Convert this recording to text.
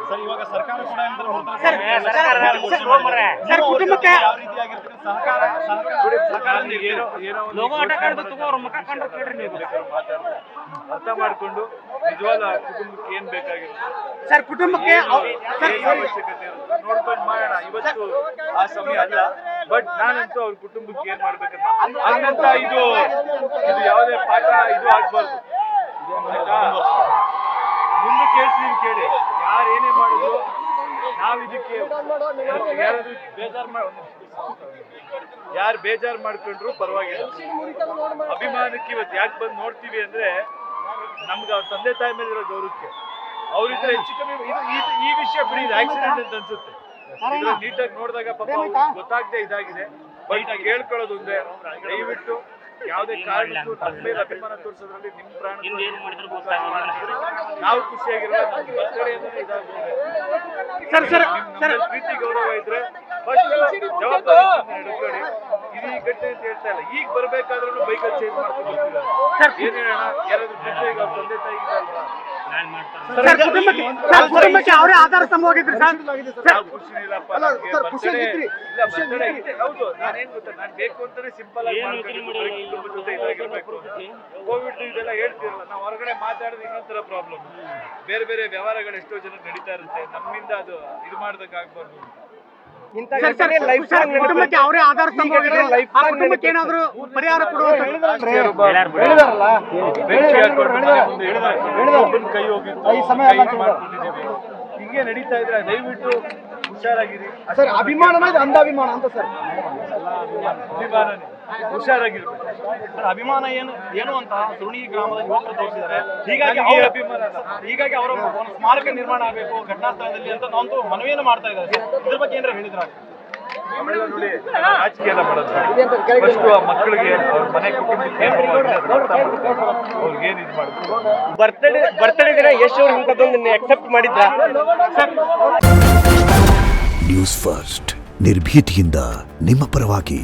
Sir ಇವಾಗ ಸರ್ಕಾರ ಕೂಡ ಸರ್ ಕುಟುಂಬಕ್ಕೆ ಯಾವ ರೀತಿಯಾಗಿರ್ತಕ್ಕಂಥ ಸಹಕಾರ ಲೋಗೋ ಆಟ ಕಾಡ್ದು ತಗೋರು ಮುಖ ಕಂಡ್ರೆ ಕೇಳ್ರಿ ನೀವು ಅರ್ಥ ಮಾಡ್ಕೊಂಡು ನಿಜವಾದ ಕುಟುಂಬಕ್ಕೆ ಏನ್ ಬೇಕಾಗಿರುತ್ತೆ ಸರ್ ಕುಟುಂಬಕ್ಕೆ ಅವಶ್ಯಕತೆ ಇರುತ್ತೆ ನೋಡ್ಕೊಂಡು ಮಾಡೋಣ. ಇವತ್ತು ಆ ಸಮಯ ಅಲ್ಲ, ಬಟ್ ನಾನಂತೂ ಅವ್ರ ಕುಟುಂಬಕ್ಕೆ ಏನ್ ಮಾಡ್ಬೇಕಂತ ಹಂಗಂತ ಇದು ಯಾವುದೇ ಪಾಠ ಇದು ಆಗ್ಬಾರ್ದು. ಮುಂದೆ ಕೇಳ್ತೀನಿ ಕೇಳಿ, ಯಾರು ಏನೇ ಮಾಡಿದ್ರು ನಾವ್ ಇದಕ್ಕೆ ಯಾರು ಬೇಜಾರು ಮಾಡ್ಕೊಂಡ್ರು ಪರವಾಗಿಲ್ಲ. ಅಭಿಮಾನಕ್ಕೆ ಇವತ್ತು ಯಾಕೆ ಬಂದು ನೋಡ್ತೀವಿ ಅಂದ್ರೆ ನಮ್ಗೆ ಅವ್ರ ತಂದೆ ತಾಯಿ ಮೇಲೆ ಇರೋ ಗೌರವಕ್ಕೆ. ಅವ್ರಿದ್ರೆ ಹೆಚ್ಚು ಕಮ್ಮಿ ಈ ವಿಷಯ ಬಿಡಿ, ಆಕ್ಸಿಡೆಂಟ್ ಅಂತ ಅನ್ಸುತ್ತೆ. ನೀಟಾಗಿ ನೋಡಿದಾಗ ಪಾಪ ಗೊತ್ತಾಗದೆ ಇದಾಗಿದೆ. ಬಟ್ ಕೇಳ್ಕೊಳ್ಳೋದು ಒಂದೇ, ದಯವಿಟ್ಟು ಯಾವುದೇ ಕಾರಣಕ್ಕೂ ನಮ್ಮ ಮೇಲೆ ಅಭಿಮಾನ ತೋರಿಸೋದ್ರಲ್ಲಿ ನಿಮ್ ಪ್ರಾಣ ನಾವು ಖುಷಿಯಾಗಿರೋ ಪ್ರೀತಿ ಗೌರವ ಇದ್ರೆ ಜವಾಬ್ದಾರಿ ಹಿಡ್ಕೊಳ್ಳಿ. ಇದು ಈ ಘಟನೆ ಅಂತ ಹೇಳ್ತಾ ಇಲ್ಲ, ಈಗ ಬರ್ಬೇಕಾದ್ರೂ ಬೈಕಲ್ಲಿ ಚೇಂಜ್ ಮಾಡ್ಕೊಂಡು ಏನ್ ಹೇಳೋಣ, ಯಾರಾದ್ರೂ ಬಿಟ್ಟರೆ ಈಗ ತಂದೆ ತಾಯಿ ಕುಟುಂಬಕ್ಕೆ ಅವರೇ ಆಧಾರ ಸ್ತಂಭವಾಗಿದ್ರು ಸರ್. ಖುಷಿನಿಲ್ಲಪ್ಪ, ಹೌದು. ನಾನೇನ್ ಗೊತ್ತಾ, ನಾನ್ ಬೇಕು ಅಂತಾನೆ ಸಿಂಪಲ್ ಆಗಿ ಕುಟುಂಬದ ಜೊತೆ ಇದಾಗಿರ್ಬೇಕು. ಕೋವಿಡ್ ಇದೆಲ್ಲ ಹೇಳ್ತಿರಲ್ಲ, ನಾವು ಹೊರಗಡೆ ಮಾತಾಡೋದು ಇನ್ನೊಂಥರ ಪ್ರಾಬ್ಲಮ್. ಬೇರೆ ಬೇರೆ ವ್ಯವಹಾರಗಳು ಎಷ್ಟೋ ಜನ ನಡೀತಾ ಇರುತ್ತೆ, ನಮ್ಮಿಂದ ಅದು ಇದು ಮಾಡ್ದಂಗೆ ಆಗ್ಬಾರ್ದು. ಕುಟುಂಬಕ್ಕೆ ಅವರೇ ಆಧಾರ ಸ್ತಂಭವಾಗಿದ್ರು, ಆ ಕುಟುಂಬಕ್ಕೆ ಏನಾದ್ರು ಪರಿಹಾರ ಕೊಡುವಂತ ಬೆಂಕಿ ಹಾಕೊಂಡು ಒಬ್ಬನ ಕೈ ಹೋಗಿತ್ತು, ಹಿಂಗೆ ನಡೀತಾ ಇದ್ರೆ ದಯವಿಟ್ಟು ಹುಷಾರಾಗಿರಿ. ಸರ್ ಅಭಿಮಾನ ಅಂಧಾಭಿಮಾನ ಅಂತ ಸರ್. ಅಭಿಮಾನನೇ, ಹುಷಾರಾಗಿರ್ಬೇಕು. ಅಭಿಮಾನ ಏನು ಅಂತ ಸುರುಣಿ ಗ್ರಾಮದ ಯುವಕರು ತೋರಿಸಿದ್ದಾರೆ. ಹೀಗಾಗಿ ಅವರ ಒಂದು ಸ್ಮಾರಕ ನಿರ್ಮಾಣ ಆಗಬೇಕು ಘಟನಾ ಸ್ಥಳದಲ್ಲಿ ಅಂತ ನಾವಂತೂ ಮನವಿಯನ್ನು ಮಾಡ್ತಾ ಇದ್ದಾರೆ. ಇದ್ರ ಬಗ್ಗೆ ಏನಾರ ಹೇಳಿದ್ರ? ಆಮೇಲೆ ನೋಡಿ, ರಾಜಕೀಯ ಎಲ್ಲ ಮಾಡೋದು ಫಸ್ಟ್ ಆ ಮಕ್ಕಳಿಗೆ ಅವ್ರ ಮನೆ ಕುಟುಂಬಕ್ಕೆ ಅವ್ರಿಗೇನು ಇದು ಮಾಡ್ಬೇಕು. ಬರ್ತಡೇ ದಿನ ಯಶ್ ಅವ್ರು ಇಂಥದ್ದೊಂದು ಅಕ್ಸೆಪ್ಟ್ ಮಾಡಿದ್ರ? ನ್ಯೂಸ್ ಫಸ್ಟ್ ನಿರ್ಭೀತಿಯಿಂದ ನಿಮ್ಮ ಪರವಾಗಿ.